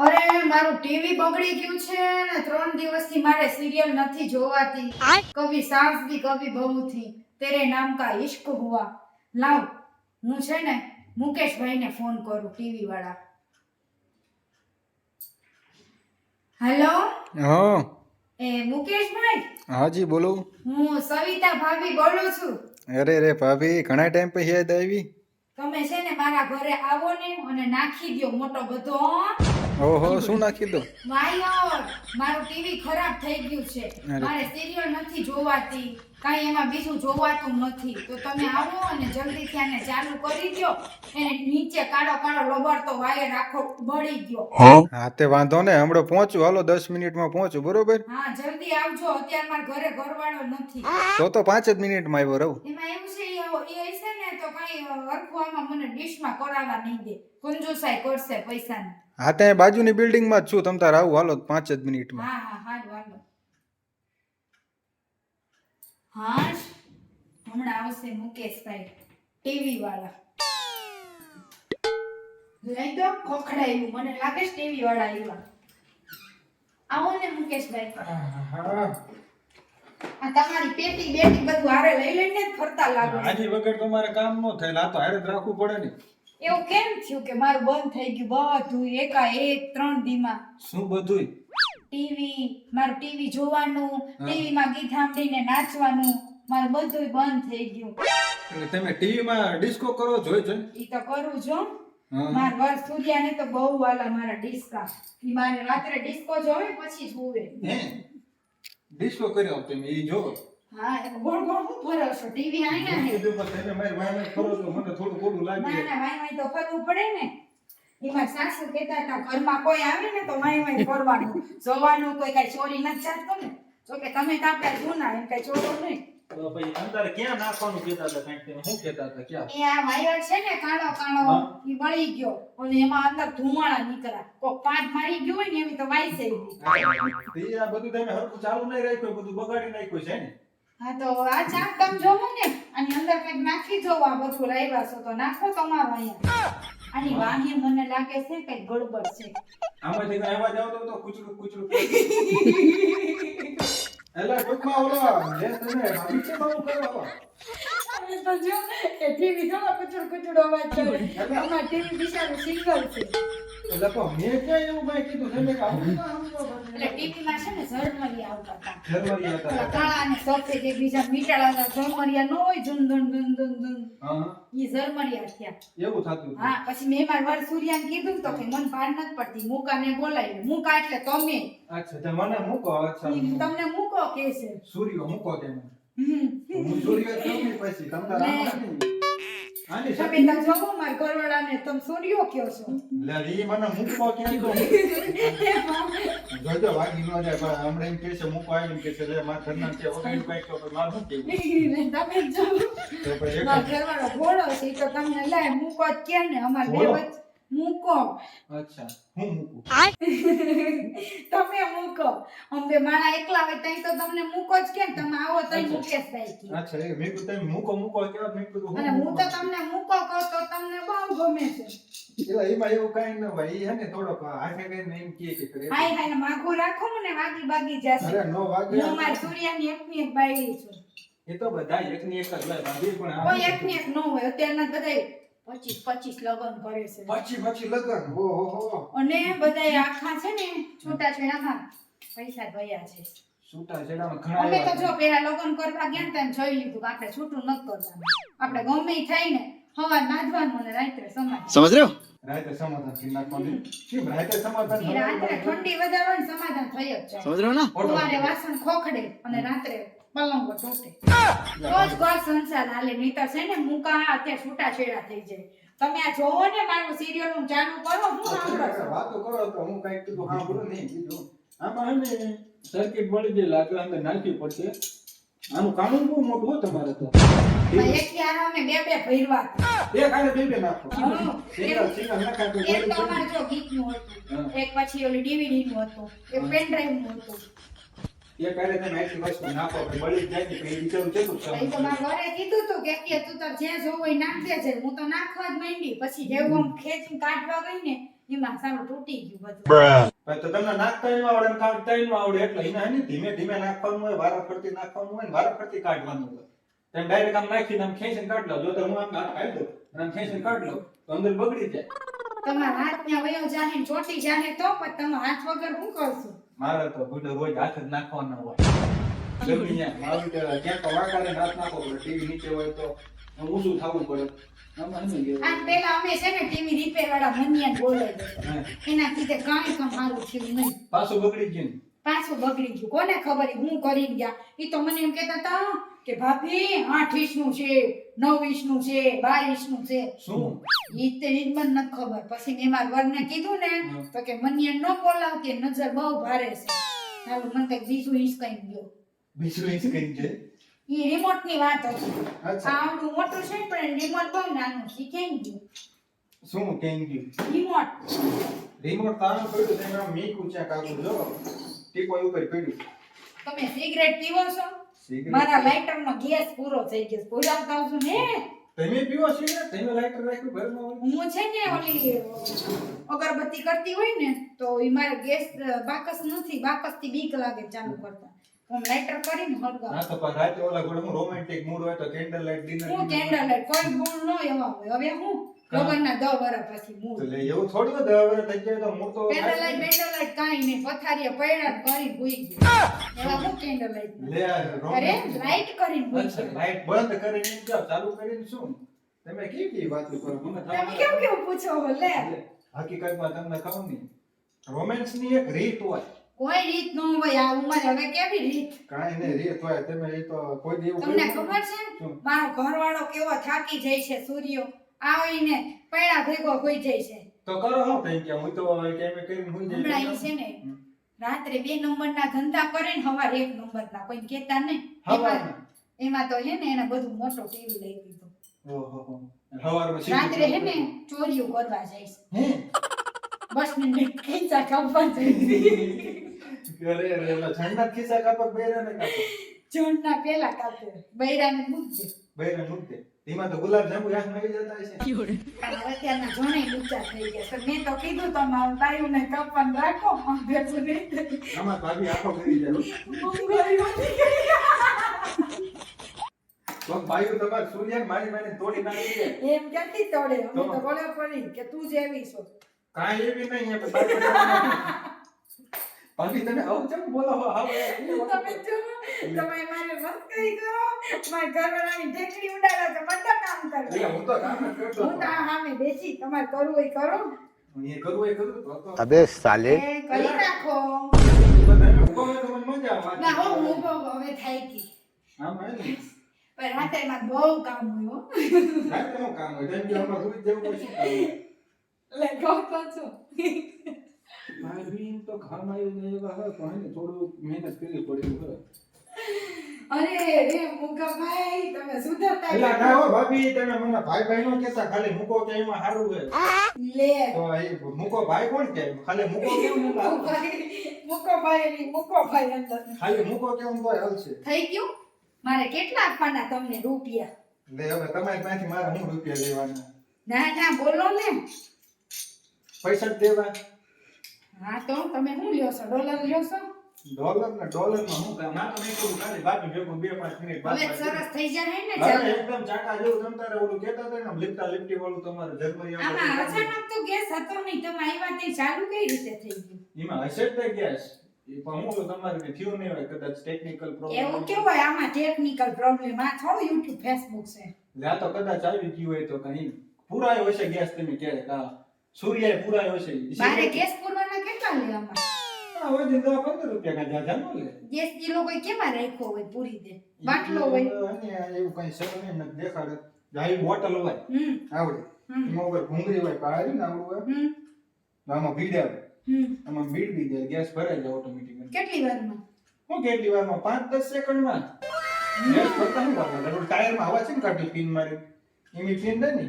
અરે મારું ટીવી બગડી ગયું છે ને 3 દિવસથી મારે સિરિયલ નથી જોવાતી. કભી સાસ ભી કભી બહુ થી તેરે નામ કા ઇશ્ક હુઆ. લાવ હું છે ને મુકેશભાઈને ફોન કરું ટીવી વાળા. હેલો હા એ મુકેશભાઈ, હાજી બોલો. હું સવિતા ભાભી બોલું છું. અરે રે ભાભી, ઘણા ટાઈમ પછી યાદ આવી. તમે છે ને મારા ઘરે આવો ને અને નાખી દ્યો મોટો બધો ઓહો, શું નાખી દો? વાયર. મારું ટીવી ખરાબ થઈ ગયું છે. અરે. મારે સિરિયલ નથી જોવાતી, કાંઈ એમાં બીજું જોવાતું નથી. તો તમે આવો અને જલ્દીથી આને ચાલુ કરી દ્યો. એને નીચે કાળો કાળો લબડતો વાયર આખો બળી ગયો. હા તે વાંધો ને, હમણાં પહોંચું. હાલો 10 મિનિટમાં પહોંચું, બરોબર? હા જલ્દી આવજો, અત્યારે મારા ઘરે ઘરવાળો નથી. તો 5 જ મિનિટમાં આવ્યો રહું. એમાં એવું છે એ હશે ને તો કઈ અરખવામાં મને ડીશમાં કરાવવા નહીં દે, કંજુસાઈ કરશે પૈસાની. હા ત્યાં બાજુની બિલ્ડિંગમાં જ છું, તમ તાર આવું. હાલો 5 જ મિનિટમાં. હા હા હાલો હાલો. હા હમણાં આવશે મુકેશભાઈ ટીવી વાળા. લઈ દો ખોખડાયું, મને લાગે છે ટીવી વાળા આવ્યા. આવો ને મુકેશભાઈ. આ તમારી પેટી બેટી બધું હારે લઈ લઈને જ ફરતા લાગો. આજી વગર તો મારે કામ ન થાય, આ તો હારે જ રાખવું પડે ને. એવું કેમ થયું કે મારું બંધ થઈ ગયું બધું એકાએક 3 દીમાં? શું બધુંય? ટીવી, મારું ટીવી જોવાનું, ટીવીમાં ગીત સાંભળીને નાચવાનું, મારું બધુંય બંધ થઈ ગયું. એટલે તમે ટીવીમાં ડિસ્કો કરો જોઈ જોઈ? ઈ તો કરું છું. હા. માર વર સૂર્યાને તો બહુ વાલા મારા ડિસ્કા. ઈ મારે રાત્રે ડિસ્કો જોવે પછી સુવે. હે ડિસ્કો કર્યો તમે ઈ જો? હા એ ગોળ ગોળ હું ફરો છો ટીવી આઈના હે. કીધું પણ તમે મારી વાય વાય કરો છો, મને થોડું ખોટું ના લાગે. ના વાય વાય તો ફરવું પડે ને. એમાં સાસુ કહેતા હતા ઘરમાં કોઈ આવે ને તો વાય વાય ફરવાનું, જોવાનું, કોઈ કઈ ચોરી નથી ચાલતો ને. જો કે તમે તો આપણે જૂના એમ કઈ ચોરો નહીં. તો પછી અંદર ક્યાં નાખવાનું કહેતા હતા? કાંઈક તમે શું કહેતા હતા? ક્યાં? એ આ વાયર છે ને કાળો કાળો હા. ઈ બળી ગયો અને એમાં અંદર ધુમાડા નીકળ્યા. કોક પાંચ મારી ગયો હોય ને એવી તો વાયસે ગઈ. તે આ બધું તમે હરખું ચાલુ નહીં રાખ્યું, બધું બગાડી નાખ્યું છે ને? હા તો આ ચાક તમે જોવો ને આની અંદર કંઈક નાખી જોવો. આ બધું લાવ્યા છો તો નાખો તમારો અહીંયા. આની વાહી મને લાગે છે કંઈક ગડબડ છે. આમાંથી કઈ અવાજ આવતો તો કુચડું કુચડું. એલા કોકમાં ઓલા જે તમે ભાભી છે બહુ કરો. અમે તો જો એ ટીવી જોવા કચુડ કચુડ અવાજ કરે. અમાર ટીવી બિચારું સિંગલ છે. એટલે તો મેં ક્યાં એવું કઈ કીધું? તમે કે આવું ના આવું એટલે ટીવીમાં છે ને ઝરમરી આવતા હતા. ઘરમાં ઓલા હતા. કાળા અને સફેદ એકબીજા મીટાળાના ઝરમરિયા ન હોય ધૂન ધૂન ધૂન ધૂન ધૂન. હા ઈ ઝરમરિયા થયા. એવું થતું હતું. હા પછી મેં મારા વર સૂર્યાને કીધું તો કે મને ભાન નથી પડતી, મૂકાને બોલાવી. મૂકા એટલે તમે. અચ્છા તે મને મૂકો. અચ્છા ઈ તમને મૂકો કે છે. સૂર્યો મૂકો તેમ. હમ. હું સૂર્ય છું ને પછી તમ તાર આમ નથી. આની તમે શક્તિ તો જોવો મારા ઘરવાળાને તમે સૂર્યો કયો છો. લે ઈ મને મૂકો ક્યાં તો જોજો વાગી ન જાય. પણ હમણાં એમ કે છે મૂકો આવી એમ કે છે લે માર ઘરના કે વગાડ્યું કઈક તો પણ માર શું કેવું? તમે જોવો તો પછી મારો ઘરવાળો ભોળો છે ઈ તો તમને લાય મૂકો જ કે ને અમાર બે ભોળો? વચ્ચે મૂકો. અચ્છા હું મૂકું? તમે મૂકો. અમે મારા એકલા હોય તઈ તો તમને મૂકો જ કે તમે આવો તઈ મુકેશભાઈ કે. અચ્છા એ મેં કીધું તમે મૂકો મૂકો કેવા મેં કીધું અને હું તો તમને મૂકો કહું તો તમને બહુ ગમે છે. એટલે એમાં એવું કઈ ન હોય. ઈ હે ને થોડોક હાથે કઈને એમ કહે કે કરે. હાય હાય માગું રાખો ને વાગી બાગી જશે. અરે નો વાગે. હું મારી સૂર્યાની એકની એક બાયડી છું. એ તો બધા એકની એક જ હોય ભાભી. પણ આ કોઈ એકની એક ન હોય. અત્યારના બધાય 25 લગ્ન કરે છે. પછી લગન. ઓહો હો. અને બધાય આખા છે ને છૂટાછેડામાં પૈસા ભયા છે. છૂટા છેડામાં ઘણા અમે તો એવા જો પેલા લગ્ન કરવા ગયા ને જોઈ લીધું કે આપણે છૂટું નથી કરવાનું. આપણે ગમે ઈ થાય ને હવાર નાદવાનું અને રાત્રે સમાજ. સમજ રહ્યો? રાતે સમાધાન થી નાખવાનું. કેમ રાતે સમાધાન ઈ રાત્રે ઠંડી વધારે હોય ને સમાધાન થઈ જ જાય. સમજ રહ્યો ને? સવારે વાસણ ખોખડે અને રાત્રે પલંગો તૂટે. તો જ ઘર સંસાર હાલે. નહીંતર છે ને મૂકા અત્યારે છૂટાછેડા થઈ જાય. તમે આ જોવો ને મારું સિરિયલ નું ચાલુ કરો હું સાંભળો છો. વાતો કરો તો હું કઈક કીધું સાંભળું નહીં કીધું. આમાં હે ને સર્કિટ મળી જાય લાગે અંદર નાખવી પડશે. આનું કાનૂન બહુ મોટું હોય તમારે તો. એક યાર અમે બે ભૈરવા હતા. એક આને બે નાખો. હા. સિંગલ નાખા તો એક તો અમારે જો ગીતનું હતું, એક પછી ઓલી DVD નું હતું, એક પેન ડ્રાઈવ નું હતું. એક આને તમે આટલી વસ્તુ નાખો કે બળી જ જાય ને પછી વિચારું કેટલું એ તો મારા વરે કીધું તું કે તું તાર જ્યાં જોવું હોય નાખ દેજે. હું તો નાખવા જ માંડી. પછી જેવું આમ ખેંચીને કાઢવા ગઈ ને એમાં સારું તૂટી ગયું બધું. પણ તો તમને નાખતા ય ન આવડે ને કાઢતા ય ન આવડે એટલે એને હે ને ધીમે ધીમે નાખવાનું હોય, વારા ફરતી નાખવાનું હોય ને વારા ફરતી કાઢવાનું હોય. તમે ડાયરેક્ટ આમ નાખીને આમ ખેંચીને કાઢ લો. જો તો હું આમ હાથ કાઢી દઉં અને આમ ખેંચીને કાઢ લઉં તો અંદર બગડી જાય. તમારા હાથ ત્યાં વયો જાહે ને ચોટી જાહે તો પણ તમે હાથ વગર શું કરશો? મારે તો બધું રોજ હાથ જ નાખવાના હોય. ગમે ત્યાં આવી તો ક્યાંક તો વાંકાને હાથ નાખવો પડે. ટીવી નીચે હોય તો ઊંચું થવું પડે. આમાં શું છે? આ પેલા અમે છે ને ટીવી રિપેર વાળા મનિયાને બોલાવી દેતા. હા. એના કીધે કાંઈ કામ સારું થયું નહીં. પાછું બગડી ગયું ને. પાછું બગડી ગયું. કોને ખબર હું કરી ગયા? ઈ તો મને એમ કહેતા હતા કે ભાભી 8 ઇંચનું છે, 9 ઇંચનું છે, 12 ઇંચનું છે. શું? ઈ તે ઈ મને નથી ખબર. પછી મેં મારા વરને કીધું ને તો કે મનિયાને ન બોલાવતી, નજર બહુ ભારે છે. હાલું મને કંઈક બીજું ઇંચ કઈ ગયો. બીજું ઇંચ કરી છે. ઈ રિમોટ ની વાત હતી. અચ્છા. આવડું મોટું છે પણ રિમોટ બહુ નાનું છે. ઈ ક્યાં ગયું? શું કેમ ગયું? રિમોટ. રિમોટ તાણ પડ્યું તો એમાં મીકું છે કાકુ જો. ટીપો ઉપર પડ્યું. તમે સિગરેટ પીવો છો? સિગરેટ? મારા લાઇટરનો ગેસ પૂરો થઈ ગયો. પુરાવતા આવજો ને. તમે પીવો સિગરેટ? તમે લાઇટર રાખ્યું ઘરમાં હોય? હું છે ને ઓલી અગરબત્તી કરતી હોય ને તો ઈ મારે ગેસ બાકસ નથી. બાકસ થી બીક લાગે ચાલુ કરતા. હું લાઇટર કરીને હળગાવું. ના તો પણ રાતે ઓલા ઘોડે હું રોમેન્ટિક મૂડ હોય તો કેન્ડલ લાઇટ ડિનર. હું કેન્ડલ લાઇટ કોઈ ગુણ નો એવા હોય. હવે હું લગનના 10 વર્ષ પછી તો મૂળ લે એવું થોડું તો 10 વર્ષ થઈ જાય તો મૂડ તો કેન્ડલ લાઇટ કાંઈ નહીં. પથારીએ પડ્યા કરી ભૂઈ ગયો. એવા હું કેન્ડલ લાઇટ લે આ અરે રોમેન્ટિક. લાઇટ કરીને ભૂઈ અચ્છા ગયો. લાઇટ બંધ કરીને એમ જાવ ચાલુ કરીને શું? તમે કેવી વાતો કરો મને તમે કેમ કેવું પૂછો હો લે? હકીકતમાં તમને કહું ને રોમેન્સ ની એક રીત હોય. કોઈ રીત ન હોય. આ ઉંમરે હવે કેવી રીત? કાંઈ નહીં રીત હોય. તમે એ તો કોઈ દી એવું તમને કર્યું ખબર છે શું? મારો ઘરવાળો કેવો થાકી જાય છે? સૂર્યો આવીને પૈડા ભેગો હોઈ જાય છે. તો કરો હું કઈ કે હું તો કેમ કરીને હું હમણાં ઈ છે ને રાત્રે 2 નંબરના ધંધા કરે ને સવારે 1 નંબરના કોઈ કહેતા નહીં. એમાં તો હે ને એને બધું મોટો ટીવી લઈ દીધો. ઓહો હવારમાં રાત્રે હે ને ચોરીઓ કરવા જાય છે. હે બસ ને ખીચા કાપવા જાય છે. અરે અરે એલા ઠંડા ખિસ્સા કાપક બૈરા ને કાપક જોડના પેલા કાપે બૈરાને મૂકજે. બૈરા મૂકતે એમાં તો ગુલાબ જાંબુ યાદ મળી જતા હશે. પણ અત્યારના ઘણે લુચ્ચા થઈ ગયા છે. મેં તો કીધું તમારું બાયુને કપન રાખો પણ ભેગું નહીં થાય. આમાં ભાભી આખો કરી જાય મોંઘવારી વધી ગઈ. તો ભાઈઓ તમાર સૂર્યને મારી મારી તોડી નાખી દે. એમ ક્યાંથી તોડે? અમે તો બોલે પડી કે તું જ એવી છો. કાંઈ એવી નહીં એ પછી ભાભી તમે આવું કેમ બોલો હો હાવ તમે જો તમે મારે મસ્કરી કરો. મારા ઘરવાળાની ઢેકડી ઉડાડો તો બધા કામ કરે. એટલે હું તો કામ જ કરતો હું તો આ સામે બેસી તમારે કરવું હોય કરો. હું એ કરું તો अबे साले એ કરી નાખો. તમે ઉભો હોય તો મને મજા આવે ના હો હું બહુ હવે થાય ગઈ. આમ હે ને પણ રાતે માં બહુ કામ હોય હો. રાતે નું કામ હોય જેમ કે હમણાં સુઈ જવું પછી શું કામ હોય? એટલે કહો તો છો. ભાભી તો કામ આવ્યું ને એવા હોય પણ હે ને થોડું મહેનત કરવી પડે હોય. અરે રે મુકાભાઈ તમે સુધરતા એલા ના હો ભાભી તમે મને ભાઈ ભાઈ નો કહેતા ખાલી મૂકો કે એમાં સારું હોય લે તો એ મૂકો ભાઈ કોણ કે ખાલી મૂકો કેમ ન લાગે? મુકાભાઈ અંદર ખાલી મૂકો કેમ તો હાલશે. થઈ ગયું. મારે કેટલા આપવાના તમને રૂપિયા? લે હવે તમારી પાસેથી મારે હું રૂપિયા લેવાના? ના ના બોલો ને. પૈસા જ દેવા. હા તો તમે શું લ્યો છો? ડોલર લ્યો છો? ડોલરમાં હું કામ? ના તો નહીં કરું ખાલી ભાભી ભેગું 2-5 મિનિટ હવે સરસ થઈ જાય ને હવે ચાલો. એકદમ ચાકા જેવું તમતારે ઓલું કહેતા હતા ને લીપતા લીપટી વાળું તમારે જર્મની આમાં અચાનક તો ગેસ હતો નહીં. તમે આવ્યા તે ચાલુ કઈ રીતે થઈ ગયું? એમાં હશે જ તે ગેસ એ પણ હું તમારે કે થયું નહીં હોય કદાચ ટેકનિકલ પ્રોબ્લેમ એવું કેવું હોય આમાં ટેકનિકલ પ્રોબ્લેમ? આ થોડું યુટ્યુબ ફેસબુક છે. લ્યા તો કદાચ આવી ગયું હોય તો કઈ પુરાયો હશે ગેસ તમે ક્યારેક આ સૂર્યાએ પુરાયો હશે મારે ગેસ પૂરવાના કેટલા લે આમાં? હા હોય દિન 15 રૂપિયા કા જાજા નો લે ગેસ એ લોકો કેમાં રાખ્યો હોય પૂરી દે? બાટલો હોય. અને એવું કઈ સર ને દેખાડે જાઈ બોટલ હોય આવડે એમાં ઉપર ભૂંગળી હોય પાડી ને આવડું હોય આમાં ભીડ આવે આમાં ભીડ બી જાય ગેસ ભરાઈ જાય ઓટોમેટિક. કેટલી વારમાં? હું કેટલી વારમાં 5-10 સેકન્ડમાં ગેસ ભરતા હું વાર લાગે ટાયરમાં હવા છે ને કાઢી પિન મારી એની પિન દે ને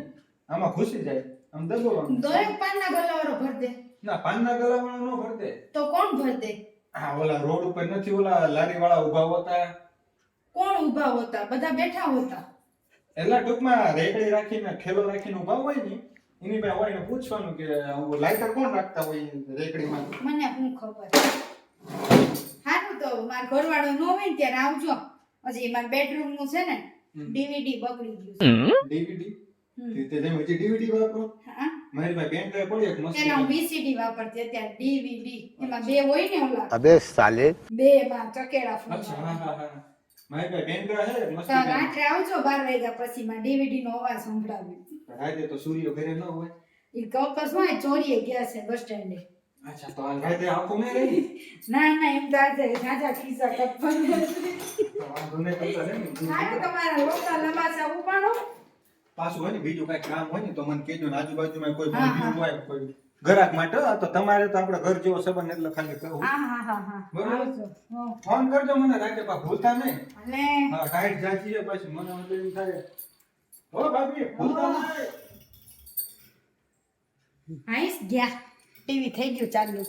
આમાં ઘૂસી જાય આમ દબાવવાનું. દરેક પાનના ગલાવાળો ભર દે ના પાનના ગલાવાળો નો ભર દે. તો કોણ ભર દે? હા ઓલા રોડ ઉપર નથી ઓલા લારી વાળા ઉભા હોતા કોણ ઊભા હોતા? બધા બેઠા હોતા. એલા ટૂંકમાં રેકડી રાખીને ઠેલો રાખીને ઉભા હોય ને એની પાસે હોય ને પૂછવાનું કે લાઇટર કોણ રાખતા હોય રેકડીમાં. મને શું ખબર. હારું તો માર ઘરવાળો ન હોય ને ત્યારે આવજો. હજી માર બેડરૂમ નું છે ને ડીવીડી બગડી ગયું છે. ડીવીડી હમ. તે તમે હજી ડીવીડી વાપરો? હા મારી પાસે પેન ડ્રાઈવ પડી એક મસ્ત. એના હું વીસીડી વાપરતી અત્યારે ડીવીડી એમાં બે હોય ને ઓલા अबे साले બે માં ચકેડા અચ્છા ફૂલ. હા હા હા મારી પાસે પેન ડ્રાઈવ છે મસ્ત. તો રાત્રે આવજો 12 વાગ્યા પછી માં ડીવીડી નો અવાજ સંભળાવ્યો. રાતે તો સૂર્ય ઘરે ન હોય. એ કૌકસ હોય ચોરીએ ગયા છે બસ સ્ટેન્ડે. અચ્છા તો આ રાતે આવતો નહીં રહી. ના ના એમ તો આજે ઝાઝા ખિસ્સા કપવાના તો વાંધો નહીં કરતા ને. સારું તમારા લોકલ લંબાસા ઉપાડો. પાછું હોય ને બીજું કઈ કામ હોય ને તો મને કહેજો ને આજુબાજુમાં કોઈ હા, હા. હોય કોઈ ગ્રાહક માટે તો તમારે તો આપણે ઘર જેવો સંબંધ એટલે ખાલી કહું. હા હા હા હા બરોબર. આવજો. હો. ફોન કરજો મને રાતે પા ભૂલતા નહીં. અને હા ટાઈટ જાચી છે પછી મને વાંધો એમ થાય. હો ભાભી ભૂલતા નહીં. આઈસ ગયા ટીવી થઈ ગયું ચાલુ.